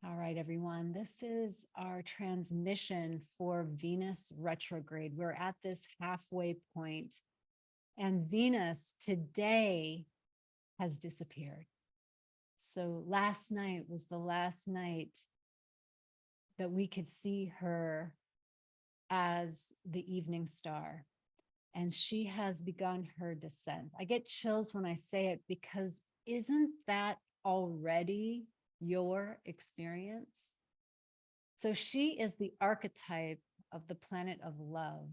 All right, everyone. This is our transmission for Venus retrograde. We're at this halfway point, and Venus today has disappeared. So last night was the last night that we could see her as the evening star, and she has begun her descent. I get chills when I say it because isn't that already your experience? So she is the archetype of the planet of love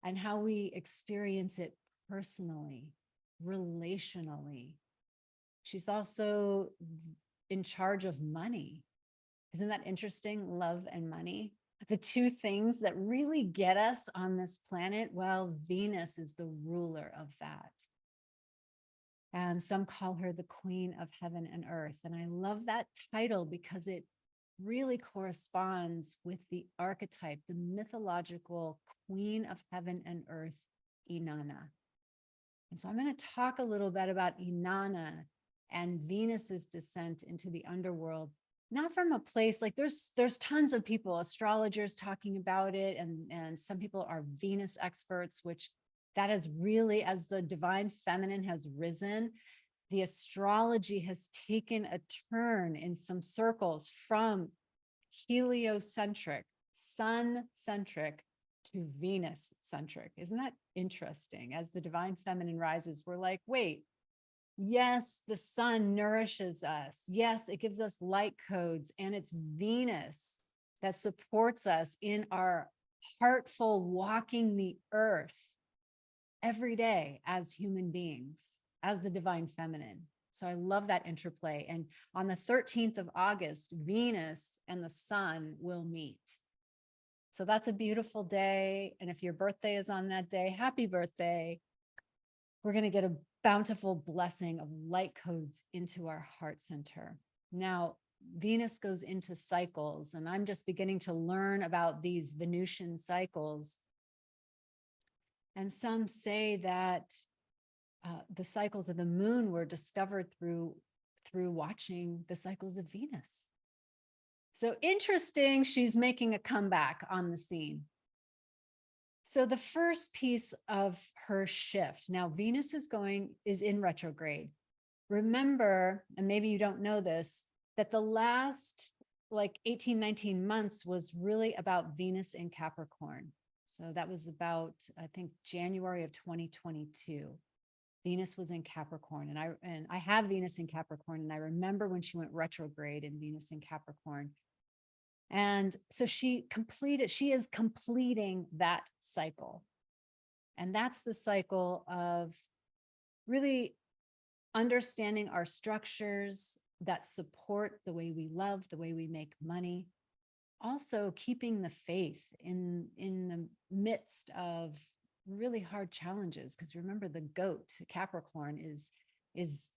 and how we experience it personally, relationally. She's also in charge of money. Isn't that interesting? Love and money. The two things that really get us on this planet. Well, Venus is the ruler of that. And some call her the queen of heaven and earth. And I love that title because it really corresponds with the archetype, the mythological queen of heaven and earth, Inanna. And so I'm going to talk a little bit about Inanna and Venus's descent into the underworld, not from a place like there's tons of people, astrologers talking about it, and some people are Venus experts, which that is really, as the divine feminine has risen, the astrology has taken a turn in some circles from heliocentric, sun-centric to Venus-centric. Isn't that interesting? As the divine feminine rises, we're like, wait, yes, the sun nourishes us. Yes, it gives us light codes, and it's Venus that supports us in our heartful walking the earth every day as human beings, as the divine feminine. So I love that interplay. And on the 13th of August, Venus and the sun will meet. So that's a beautiful day. And if your birthday is on that day, happy birthday. We're going to get a bountiful blessing of light codes into our heart center. Now, Venus goes into cycles, and I'm just beginning to learn about these Venusian cycles. And some say that the cycles of the moon were discovered through watching the cycles of Venus. So interesting, she's making a comeback on the scene. So the first piece of her shift, now Venus is in retrograde. Remember, and maybe you don't know this, that the last like 18, 19 months was really about Venus in Capricorn. So that was about, I think, January of 2022. Venus was in Capricorn, and I have Venus in Capricorn, and I remember when she went retrograde in Venus in Capricorn. And so she is completing that cycle. And that's the cycle of really understanding our structures that support the way we love, the way we make money. Also keeping the faith in the midst of really hard challenges. Because remember, the goat, Capricorn, is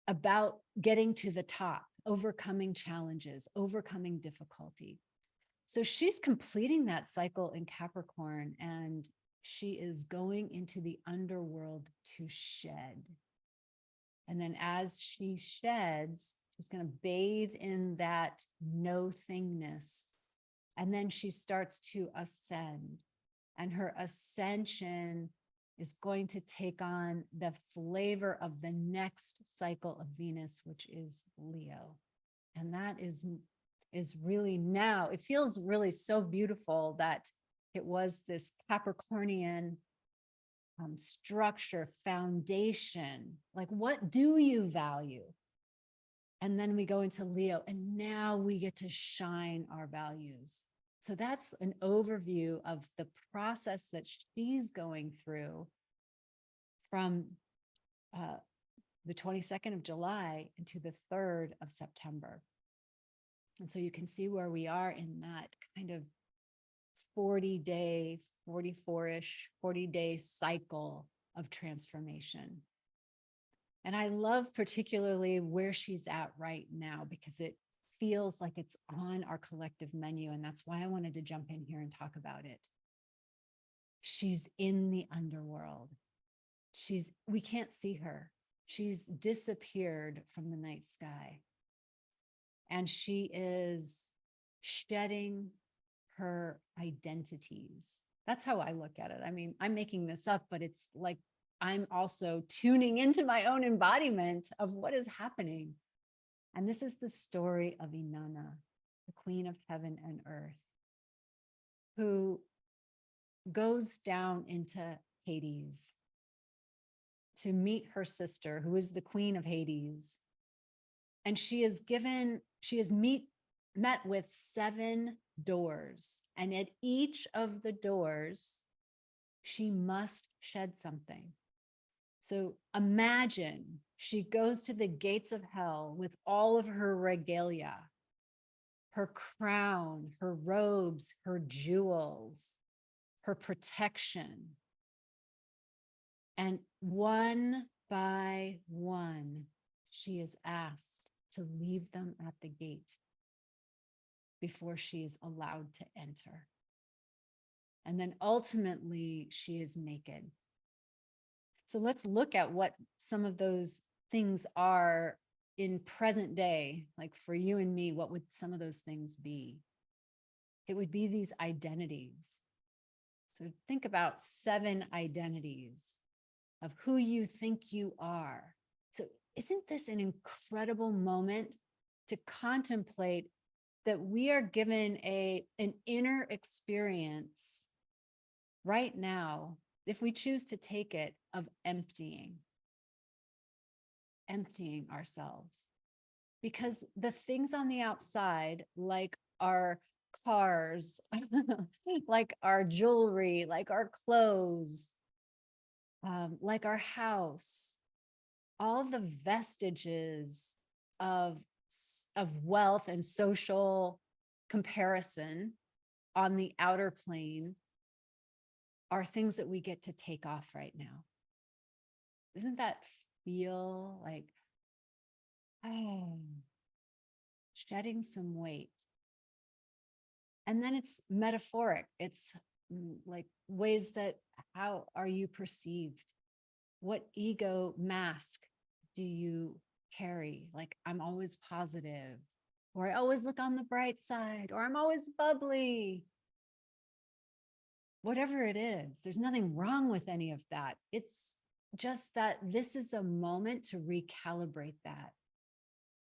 about getting to the top, overcoming challenges, overcoming difficulty. So she's completing that cycle in Capricorn, and she is going into the underworld to shed. And then as she sheds, she's going to bathe in that no thingness. And then she starts to ascend. And her ascension is going to take on the flavor of the next cycle of Venus, which is Leo. And that is really now, it feels really so beautiful that it was this Capricornian structure, foundation. Like, what do you value? And then we go into Leo, and now we get to shine our values. So that's an overview of the process that she's going through from the 22nd of July into the 3rd of September. And so you can see where we are in that kind of 40-day, 44-ish, 40-day cycle of transformation. And I love particularly where she's at right now, because it feels like it's on our collective menu. And that's why I wanted to jump in here and talk about it. She's in the underworld. We can't see her. She's disappeared from the night sky. and she is shedding her identities. That's how I look at it. I mean, I'm making this up, but it's like I'm also tuning into my own embodiment of what is happening. And this is the story of Inanna, the queen of heaven and earth, who goes down into Hades to meet her sister, who is the queen of Hades. And she is met with 7 doors. And at each of the doors, she must shed something. So imagine she goes to the gates of hell with all of her regalia, her crown, her robes, her jewels, her protection. And one by one, she is asked to leave them at the gate before she is allowed to enter. And then ultimately, she is naked. So let's look at what some of those things are in present day. Like for you and me, what would some of those things be? It would be these identities. So think about 7 identities of who you think you are. So isn't this an incredible moment to contemplate that we are given an inner experience right now, if we choose to take it, of emptying ourselves? Because the things on the outside, like our cars, like our jewelry, like our clothes, like our house, all the vestiges of wealth and social comparison on the outer plane are things that we get to take off right now. Doesn't that feel like, oh, shedding some weight? And then it's metaphoric. It's like ways that, how are you perceived? What ego mask do you carry? Like, I'm always positive, or I always look on the bright side, or I'm always bubbly. Whatever it is, there's nothing wrong with any of that. It's just that this is a moment to recalibrate that.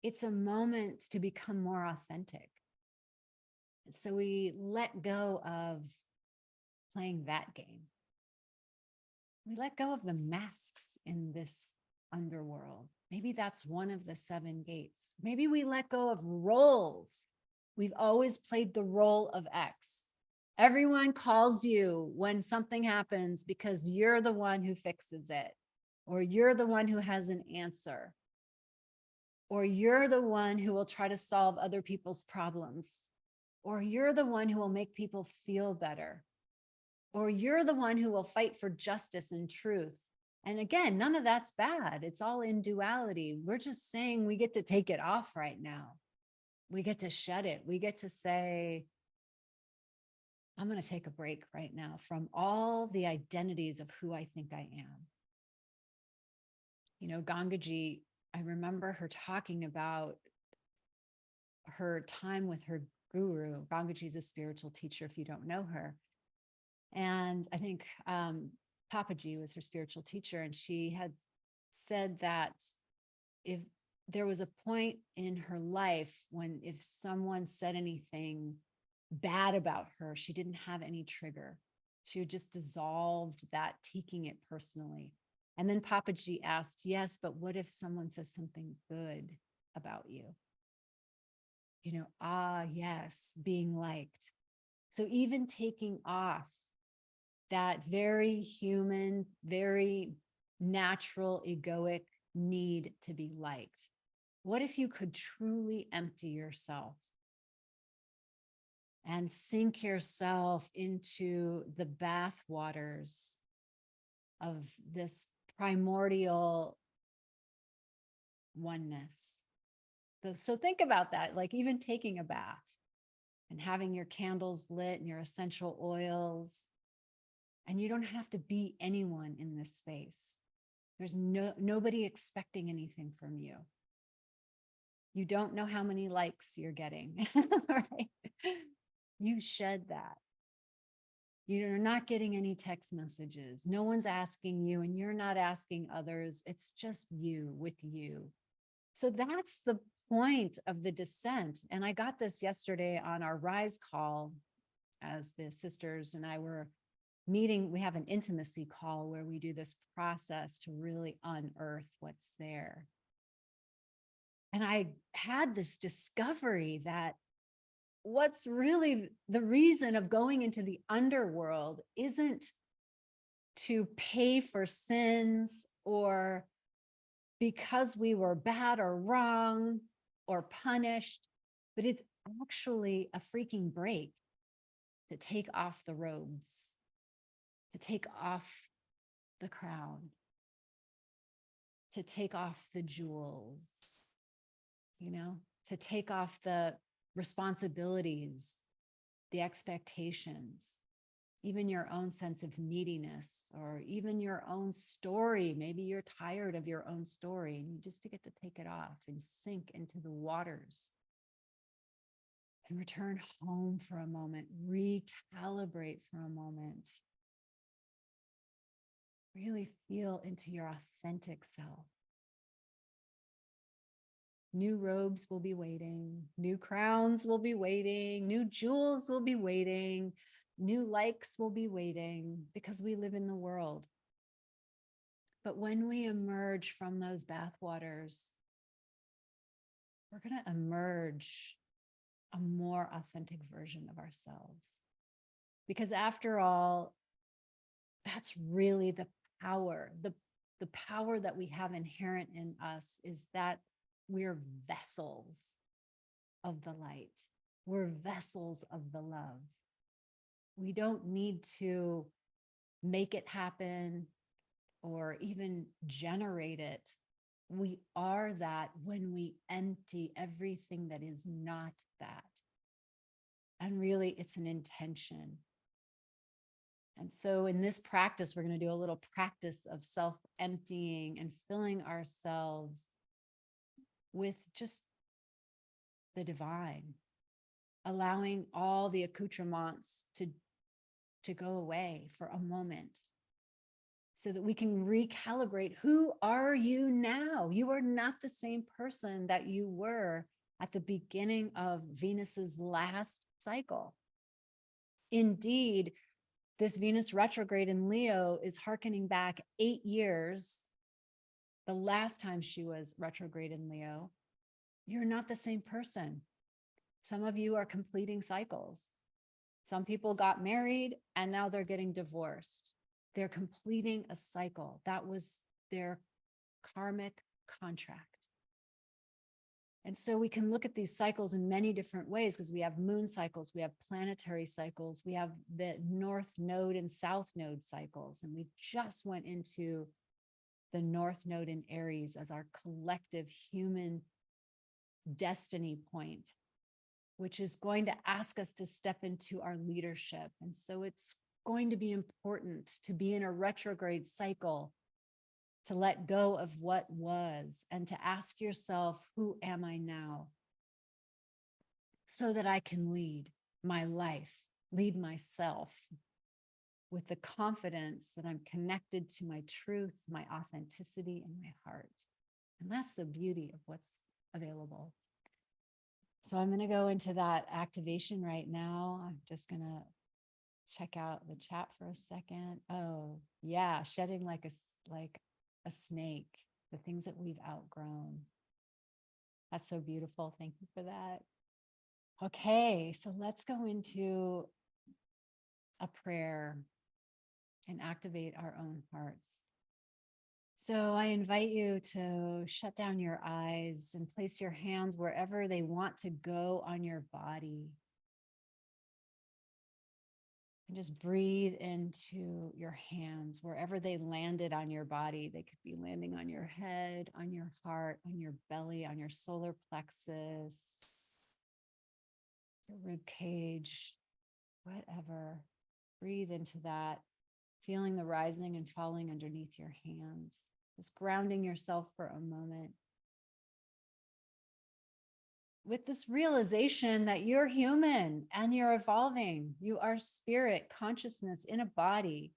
It's a moment to become more authentic. So we let go of playing that game. We let go of the masks in this underworld. Maybe that's one of the 7 gates. Maybe we let go of roles. We've always played the role of X. Everyone calls you when something happens because you're the one who fixes it, or you're the one who has an answer, or you're the one who will try to solve other people's problems, or you're the one who will make people feel better, or you're the one who will fight for justice and truth. And again, none of that's bad. It's all in duality. We're just saying we get to take it off right now. We get to shed it. We get to say, I'm going to take a break right now from all the identities of who I think I am. You know, Gangaji, I remember her talking about her time with her guru. Gangaji is a spiritual teacher, if you don't know her. And I think Papaji was her spiritual teacher. And she had said that if there was a point in her life when if someone said anything bad about her, she didn't have any trigger. She had just dissolved that, taking it personally. And then Papaji asked, yes, but what if someone says something good about you? You know, yes, being liked. So even taking off that very human, very natural, egoic need to be liked. What if you could truly empty yourself and sink yourself into the bath waters of this primordial oneness? So think about that, like even taking a bath and having your candles lit and your essential oils. And you don't have to be anyone in this space. There's nobody expecting anything from you. You don't know how many likes you're getting, right? You shed that. You're not getting any text messages. No one's asking you, and you're not asking others. It's just you with you. So that's the point of the descent. And I got this yesterday on our Rise call as the sisters and I were meeting. We have an intimacy call where we do this process to really unearth what's there. And I had this discovery that what's really the reason of going into the underworld isn't to pay for sins or because we were bad or wrong or punished, but it's actually a freaking break to take off the robes, to take off the crown, to take off the jewels, to take off the responsibilities, the expectations, even your own sense of neediness, or even your own story. Maybe you're tired of your own story and you just get to take it off and sink into the waters and return home for a moment, recalibrate for a moment. Really feel into your authentic self. New robes will be waiting, new crowns will be waiting, new jewels will be waiting, new likes will be waiting, because we live in the world. But when we emerge from those bathwaters, we're going to emerge a more authentic version of ourselves. Because after all, that's really the power. The power that we have inherent in us is that we're vessels of the light. We're vessels of the love. We don't need to make it happen or even generate it. We are that when we empty everything that is not that. And really, it's an intention. And so in this practice, we're going to do a little practice of self-emptying and filling ourselves with just the divine, allowing all the accoutrements to go away for a moment so that we can recalibrate. Who are you now? You are not the same person that you were at the beginning of Venus's last cycle. Indeed, this Venus retrograde in Leo is hearkening back 8 years. The last time she was retrograde in Leo. You're not the same person. Some of you are completing cycles. Some people got married and now they're getting divorced. They're completing a cycle. That was their karmic contract. And so we can look at these cycles in many different ways because we have moon cycles, we have planetary cycles, we have the North Node and South Node cycles. And we just went into the North Node in Aries as our collective human destiny point, which is going to ask us to step into our leadership. And so it's going to be important to be in a retrograde cycle, to let go of what was and to ask yourself, who am I now? So that I can lead my life, lead myself with the confidence that I'm connected to my truth, my authenticity, and my heart. And that's the beauty of what's available. So I'm going to go into that activation right now. I'm just going to check out the chat for a second. Oh, yeah, shedding like a snake, the things that we've outgrown. That's so beautiful. Thank you for that. Okay, so let's go into a prayer and activate our own hearts. So I invite you to shut down your eyes and place your hands wherever they want to go on your body. And just breathe into your hands wherever they landed on your body. They could be landing on your head, on your heart, on your belly, on your solar plexus, your rib cage, whatever. Breathe into that, feeling the rising and falling underneath your hands. Just grounding yourself for a moment. with this realization that you're human and you're evolving. You are spirit, consciousness in a body.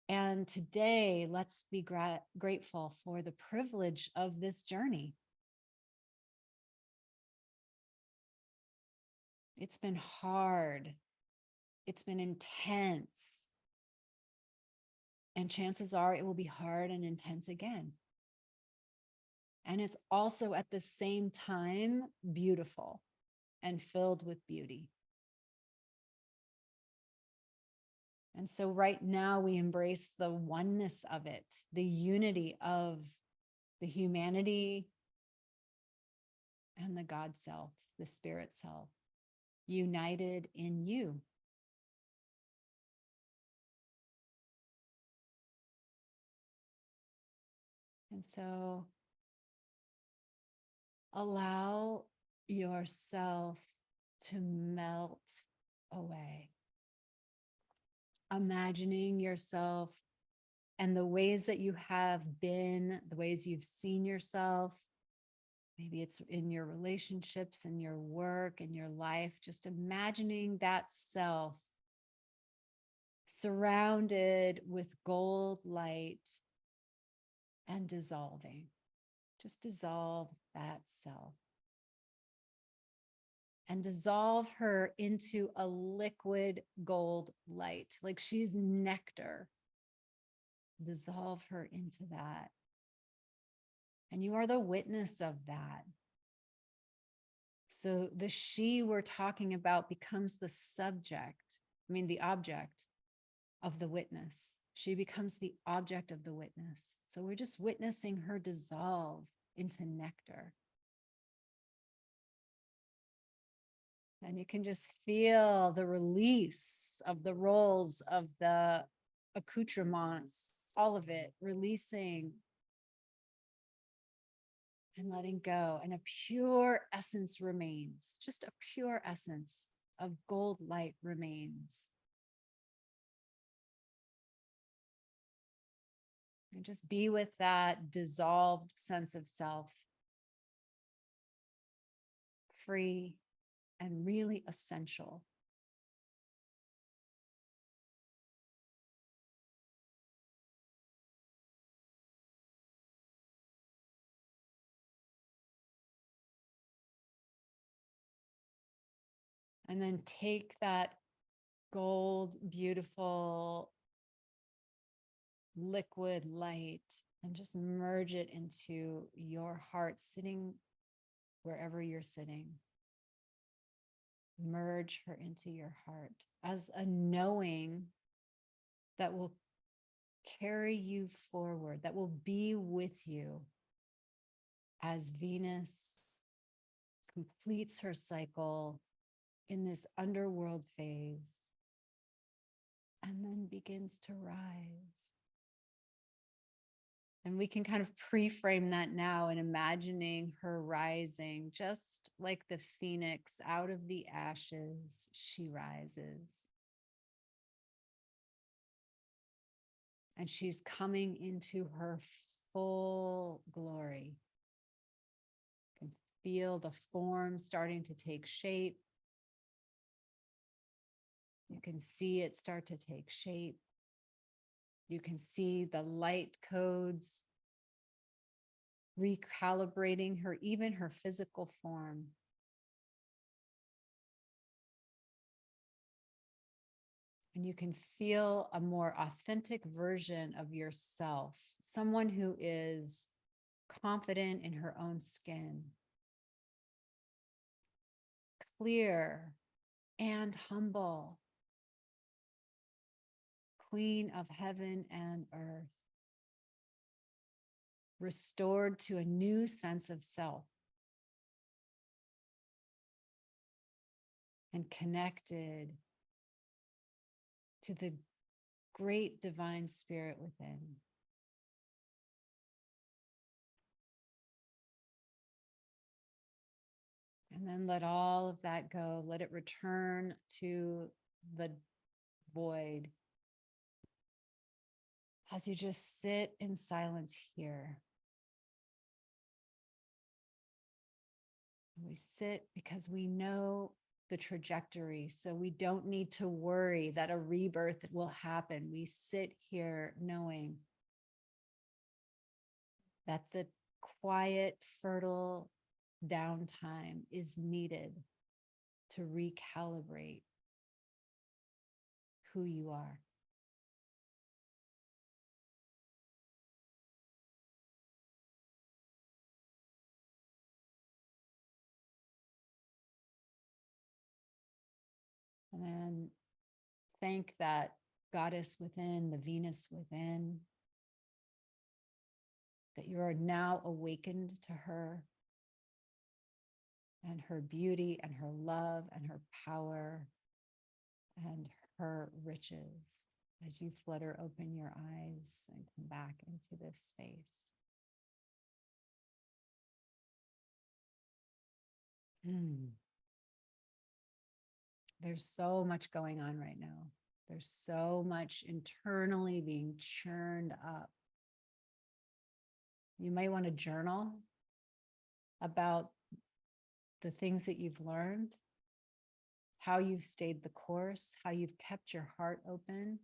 And today, let's be grateful for the privilege of this journey. It's been hard. It's been intense. And chances are it will be hard and intense again. And it's also at the same time beautiful and filled with beauty. And so right now we embrace the oneness of it, the unity of the humanity and the God self, the spirit self, united in you. And so allow yourself to melt away. Imagining yourself and the ways that you have been, the ways you've seen yourself. Maybe it's in your relationships and your work and your life, just imagining that self surrounded with gold light and dissolving. Just dissolve that self and dissolve her into a liquid gold light, like she's nectar. Dissolve her into that. And you are the witness of that. So the she we're talking about becomes the the object of the witness. She becomes the object of the witness. So we're just witnessing her dissolve into nectar. And you can just feel the release of the roles of the accoutrements, all of it releasing and letting go. And a pure essence remains, just a pure essence of gold light remains. And just be with that dissolved sense of self, free and really essential. And then take that gold, beautiful, liquid light and just merge it into your heart, sitting wherever you're sitting. Merge her into your heart as a knowing that will carry you forward, that will be with you as Venus completes her cycle in this underworld phase and then begins to rise. And we can kind of pre-frame that now in imagining her rising, just like the phoenix out of the ashes, she rises. And she's coming into her full glory. You can feel the form starting to take shape. You can see it start to take shape. You can see the light codes recalibrating her, even her physical form. And you can feel a more authentic version of yourself, someone who is confident in her own skin, clear and humble, queen of heaven and earth, restored to a new sense of self and connected to the great divine spirit within. And then let all of that go. Let it return to the void as you just sit in silence here. We sit because we know the trajectory, so we don't need to worry that a rebirth will happen. We sit here knowing that the quiet, fertile downtime is needed to recalibrate who you are. And then thank that goddess within, the Venus within, that you are now awakened to her and her beauty and her love and her power and her riches as you flutter open your eyes and come back into this space. There's so much going on right now. There's so much internally being churned up. You might want to journal about the things that you've learned, how you've stayed the course, how you've kept your heart open,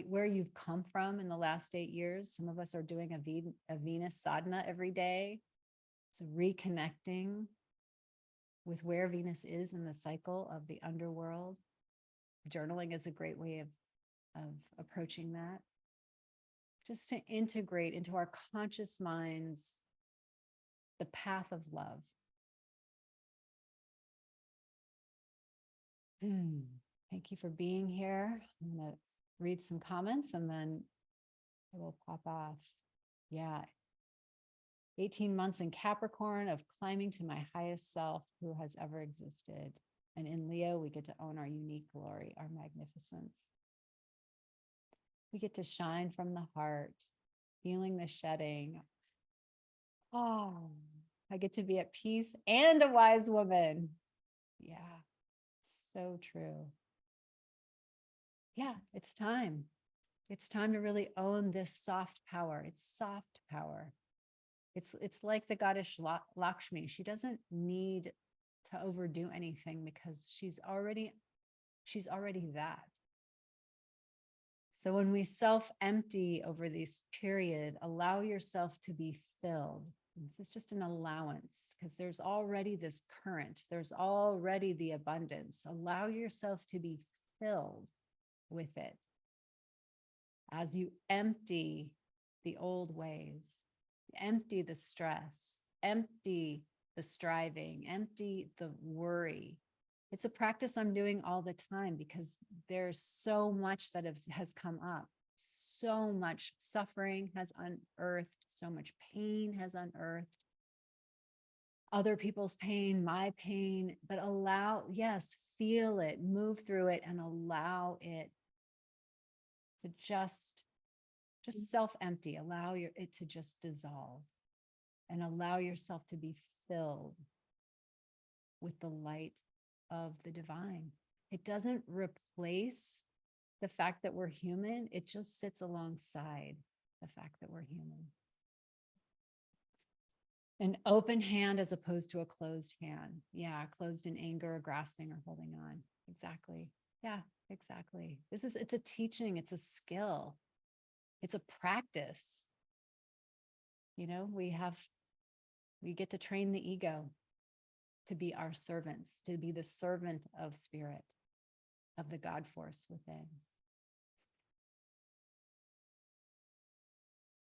where you've come from in the last 8 years. Some of us are doing a Venus sadhana every day. So reconnecting with where Venus is in the cycle of the underworld. Journaling is a great way of approaching that. Just to integrate into our conscious minds the path of love. Thank you for being here. I'm going to read some comments and then I will pop off. Yeah. 18 months in Capricorn of climbing to my highest self who has ever existed. And in Leo, we get to own our unique glory, our magnificence. We get to shine from the heart, feeling the shedding. Oh, I get to be at peace and a wise woman. Yeah, so true. Yeah, it's time. It's time to really own this soft power. It's soft power. It's like the goddess Lakshmi. She doesn't need to overdo anything because she's already that. So when we self-empty over this period, allow yourself to be filled. This is just an allowance because there's already this current. There's already the abundance. Allow yourself to be filled with it as you empty the old ways. Empty the stress, empty the striving, empty the worry. It's a practice I'm doing all the time because there's so much that has come up. So much suffering has unearthed, so much pain has unearthed. Other people's pain, my pain, but feel it, move through it and allow it to just self-empty, allow it to just dissolve and allow yourself to be filled with the light of the divine. It doesn't replace the fact that we're human. It just sits alongside the fact that we're human. An open hand as opposed to a closed hand. Yeah, closed in anger, grasping or holding on. Exactly. Yeah, exactly. It's a teaching, it's a skill. It's a practice. We get to train the ego to be our servants, to be the servant of spirit, of the God force within.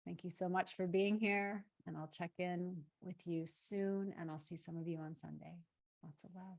Thank you so much for being here, and I'll check in with you soon, and I'll see some of you on Sunday. Lots of love.